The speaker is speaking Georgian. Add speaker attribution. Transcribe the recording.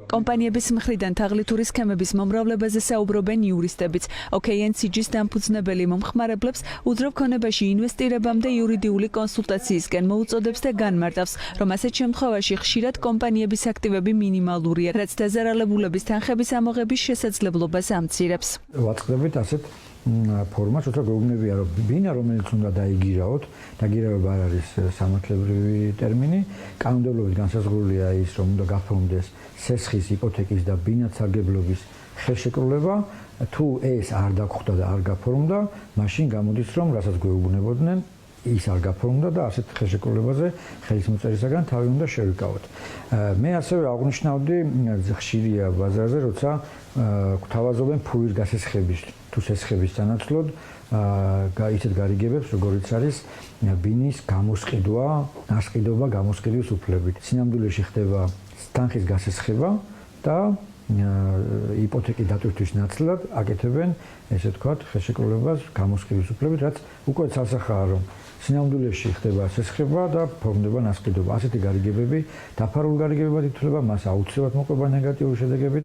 Speaker 1: კომპანიების მხრიდან თაღლითური სქემების მომრავლებაზე საუბრობენ იურისტებიც. OKNCG-ს დამფუძნებელი მომხმარებლებს უძრავ ქონებაში ინვესტირებამდე იურიდიული კონსულტაციისკენ მოუწოდებს და განმარტავს, რომ ასეთ შემთხვევაში ხშირად კომპანიების აქტივები მინიმალურია, რაც დაზარალებულების თანხების ამოღების შესაძლებლობას ამცირებს.
Speaker 2: ვაწყდებით ასეთ ფორმას, როცა გვეუბნებია, რომ ბინა, რომელიც უნდა დაიგირაოთ, დაგირავება არ არის სამართლებრივი ტერმინი, კანონმდებლობით განსაზღვრულია ის, რომ უნდა გაფორმდეს სესხის, იპოთეკის და ბინათ-სარგებლობის ხელშეკრულება, თუ ეს არ დაგხვდა და არ გაფორმდა, მაშინ გამოდის, რომ რასაც გვეუბნებოდნენ, ის არ გაფორმდა და ასეთ ხელშეკრულებაზე ხელის მოწერისაგან თავი უნდა შევიკავოთ. მე ასევე აღნიშნავდი, ხშირია ბაზარზე, როცა გვთავაზობენ ფულის გასესხების თუ სესხების სანაცვლოდ ისეთ გარიგებებს, როგორიც არის ბინის გამოსყიდვა, ნასყიდობა გამოსყიდვის უფლებით. სინამდვილეში ხდება თანხის გასესხება და იპოთეკის დატვირთვის ნაცვლად აკეთებენ, ესე ვთქვათ, ხელშეკრულებას გამოსყიდვის უფლებით, რაც უკვე ცალსახაა, რომ სინამდვილეში ხდება სესხება და ფორმდება ნასყიდობა. ასეთი გარიგებები დაფარულ გარიგებებად ითვლება, მას აუცილებლად მოყვება ნეგატიური შედეგებით.